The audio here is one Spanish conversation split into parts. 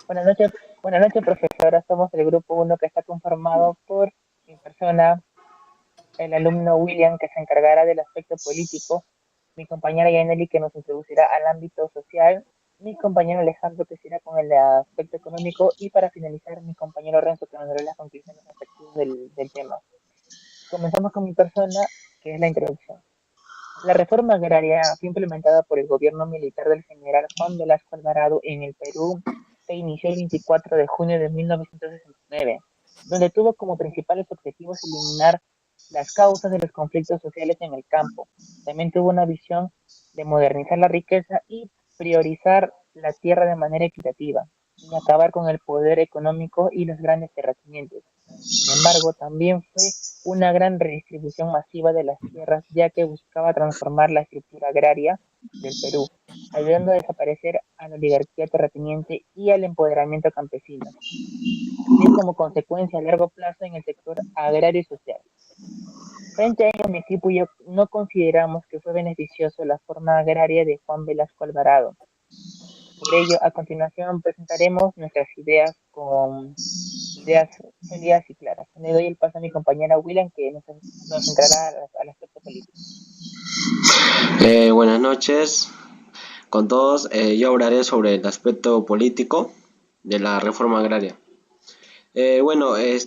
Buenas noches, profesora. Somos el grupo uno que está conformado por mi persona, el alumno William, que se encargará del aspecto político, mi compañera Yaneli, que nos introducirá al ámbito social, mi compañero Alejandro, que será con el aspecto económico, y para finalizar, mi compañero Renzo, que nos dará las conclusiones respectivas del tema. Comenzamos con mi persona, que es la introducción. La reforma agraria fue implementada por el gobierno militar del general Juan Velasco Alvarado en el Perú. Se inició el 24 de junio de 1969, donde tuvo como principales objetivos eliminar las causas de los conflictos sociales en el campo. También tuvo una visión de modernizar la riqueza y priorizar la tierra de manera equitativa, y acabar con el poder económico y los grandes terratenientes. Sin embargo, también fue una gran redistribución masiva de las tierras, ya que buscaba transformar la estructura agraria del Perú, ayudando a desaparecer a la oligarquía terrateniente y al empoderamiento campesino, así como consecuencia a largo plazo en el sector agrario y social. Frente a ello, mi equipo y yo no consideramos que fue beneficioso la forma agraria de Juan Velasco Alvarado. Por ello, a continuación presentaremos nuestras ideas con ideas sólidas y claras. Le doy el paso a mi compañera William, que nos entrará al aspecto político. Buenas noches con todos. Yo hablaré sobre el aspecto político de la reforma agraria. Bueno, voy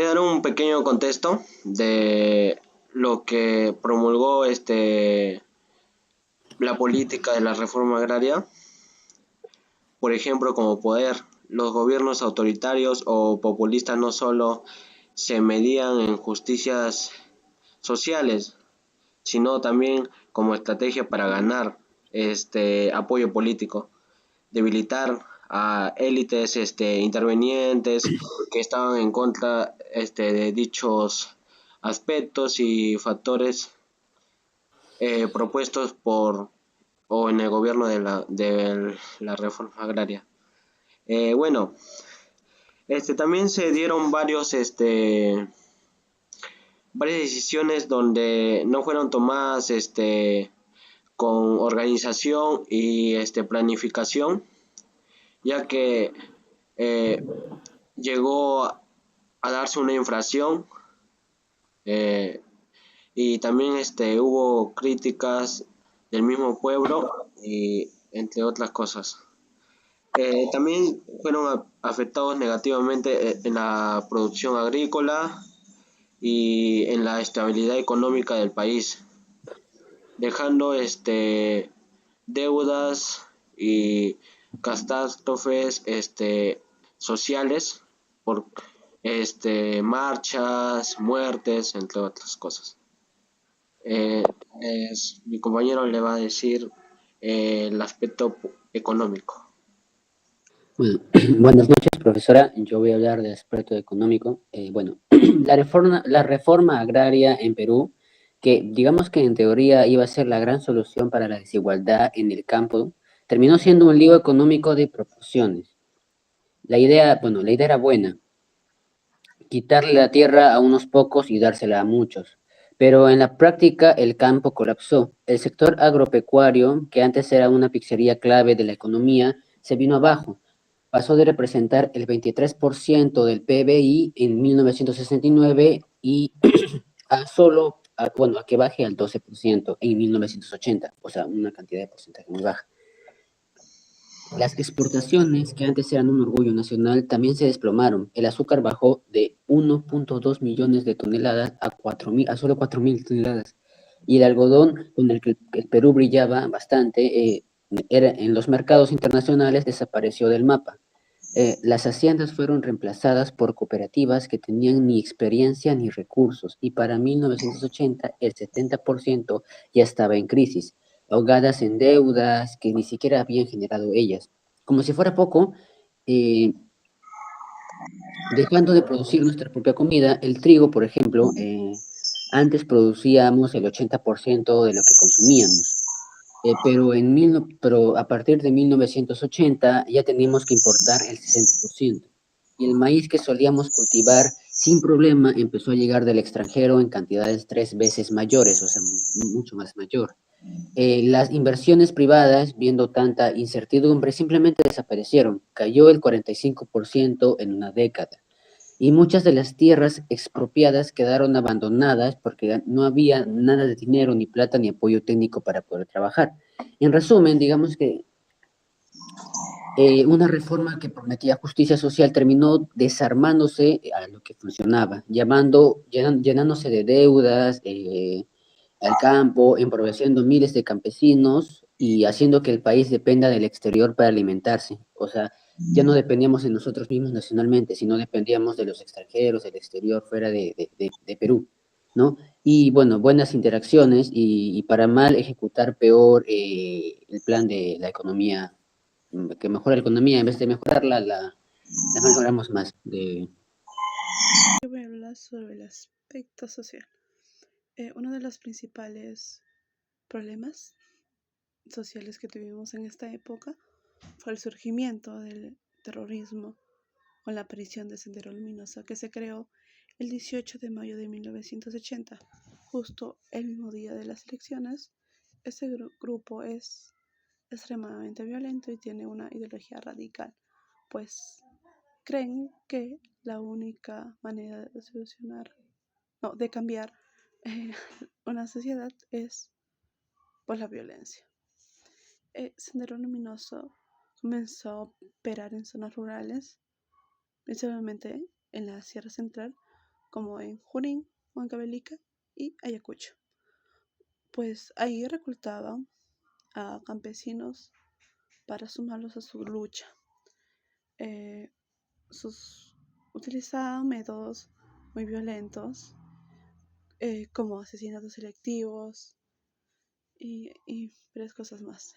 a dar un pequeño contexto de lo que promulgó la política de la reforma agraria. Por ejemplo, como poder, los gobiernos autoritarios o populistas no solo se medían en justicias sociales, sino también como estrategia para ganar apoyo político, debilitar a élites intervenientes que estaban en contra de dichos aspectos y factores propuestos por o en el gobierno de la reforma agraria. Bueno, también se dieron varias decisiones donde no fueron tomadas con organización y planificación, ya que eh, llegó a darse una inflación, eh, y también hubo críticas del mismo pueblo y entre otras cosas. También fueron afectados negativamente en la producción agrícola y en la estabilidad económica del país, dejando deudas y catástrofes sociales por marchas, muertes, entre otras cosas. Eh, Mi compañero le va a decir el aspecto económico. Bueno, buenas noches, profesora. Yo voy a hablar del aspecto económico. La reforma agraria en Perú, que digamos que en teoría iba a ser la gran solución para la desigualdad en el campo, terminó siendo un lío económico de proporciones. La idea era buena, quitarle la tierra a unos pocos y dársela a muchos. Pero en la práctica el campo colapsó. El sector agropecuario, que antes era una pizzería clave de la economía, se vino abajo. Pasó de representar el 23% del PBI en 1969 y a que baje al 12% en 1980, o sea, una cantidad de porcentaje muy baja. Las exportaciones, que antes eran un orgullo nacional, también se desplomaron. El azúcar bajó de 1.2 millones de toneladas a solo 4.000 toneladas. Y el algodón, con el que el Perú brillaba bastante, en los mercados internacionales desapareció del mapa. Las haciendas fueron reemplazadas por cooperativas que tenían ni experiencia ni recursos, y para 1980 el 70% ya estaba en crisis, ahogadas en deudas que ni siquiera habían generado ellas. Como si fuera poco, eh, dejando de producir nuestra propia comida, el trigo, por ejemplo, antes producíamos el 80% de lo que consumíamos. Pero a partir de 1980 ya teníamos que importar el 60%. Y el maíz que solíamos cultivar sin problema empezó a llegar del extranjero en cantidades 3 veces mayores, o sea, mucho más mayor. Las inversiones privadas, viendo tanta incertidumbre, simplemente desaparecieron. Cayó el 45% en una década. Y muchas de las tierras expropiadas quedaron abandonadas porque no había nada de dinero, ni plata, ni apoyo técnico para poder trabajar. En resumen, digamos que una reforma que prometía justicia social terminó desarmándose a lo que funcionaba, llenándose de deudas al campo, empobreciendo miles de campesinos y haciendo que el país dependa del exterior para alimentarse. O sea, ya no dependíamos de nosotros mismos nacionalmente, sino dependíamos de los extranjeros, del exterior, fuera de Perú, ¿no? Y bueno, buenas interacciones y para mal ejecutar peor el plan de la economía, que mejora la economía, en vez de mejorarla, la mejoramos más. Yo voy a hablar sobre el aspecto social. Uno de los principales problemas sociales que tuvimos en esta época fue el surgimiento del terrorismo con la aparición de Sendero Luminoso, que se creó el 18 de mayo de 1980, justo el mismo día de las elecciones. Este grupo es extremadamente violento y tiene una ideología radical, pues creen que la única manera de de cambiar una sociedad es por la violencia. Sendero Luminoso comenzó a operar en zonas rurales, principalmente en la Sierra Central, como en Junín, Huancavelica y Ayacucho. Pues ahí reclutaban a campesinos para sumarlos a su lucha. Utilizaban métodos muy violentos, como asesinatos selectivos y varias cosas más.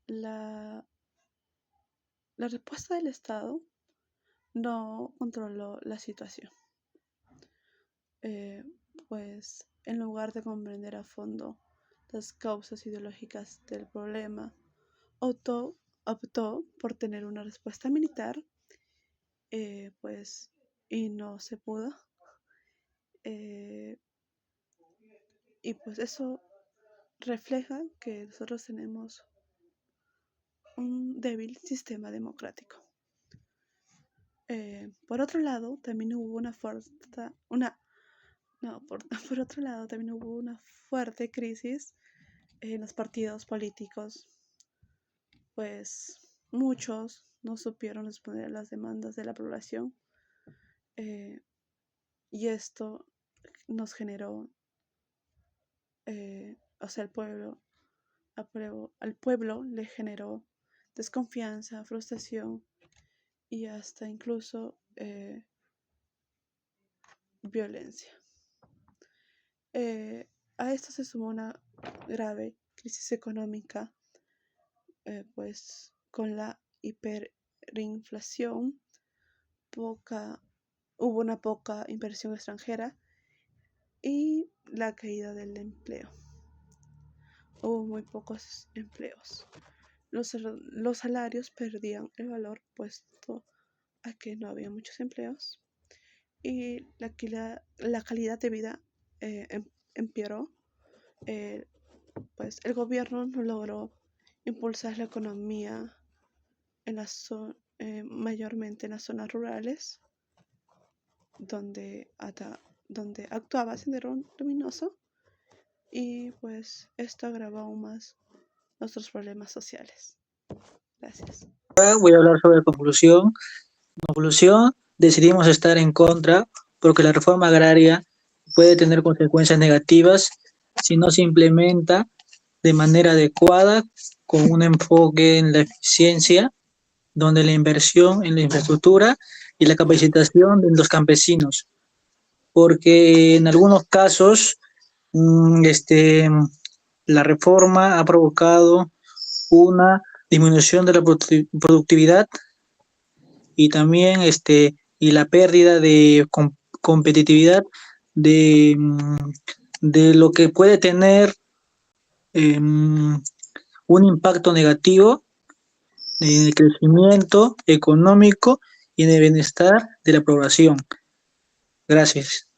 La respuesta del Estado no controló la situación, pues en lugar de comprender a fondo las causas ideológicas del problema, optó por tener una respuesta militar, pues, y no se pudo. Y pues eso refleja que nosotros tenemos un débil sistema democrático. Por otro lado, también hubo por otro lado, también hubo una fuerte crisis en los partidos políticos, pues muchos no supieron responder a las demandas de la población, y esto nos generó, al pueblo le generó desconfianza, frustración y hasta incluso violencia. A esto se sumó una grave crisis económica, pues con la hiperinflación, hubo una poca inversión extranjera y la caída del empleo. Hubo muy pocos empleos. Los salarios perdían el valor puesto a que no había muchos empleos y la calidad de vida empeoró. Pues el gobierno no logró impulsar la economía mayormente en las zonas rurales donde actuaba Sendero Luminoso, y pues esto agravó aún más nuestros problemas sociales. Gracias. Ahora voy a hablar sobre la conclusión. En conclusión, decidimos estar en contra porque la reforma agraria puede tener consecuencias negativas si no se implementa de manera adecuada, con un enfoque en la eficiencia, donde la inversión en la infraestructura y la capacitación de los campesinos, porque en algunos casos la reforma ha provocado una disminución de la productividad y también y la pérdida de competitividad de, de lo que puede tener un impacto negativo en el crecimiento económico y en el bienestar de la población. Gracias.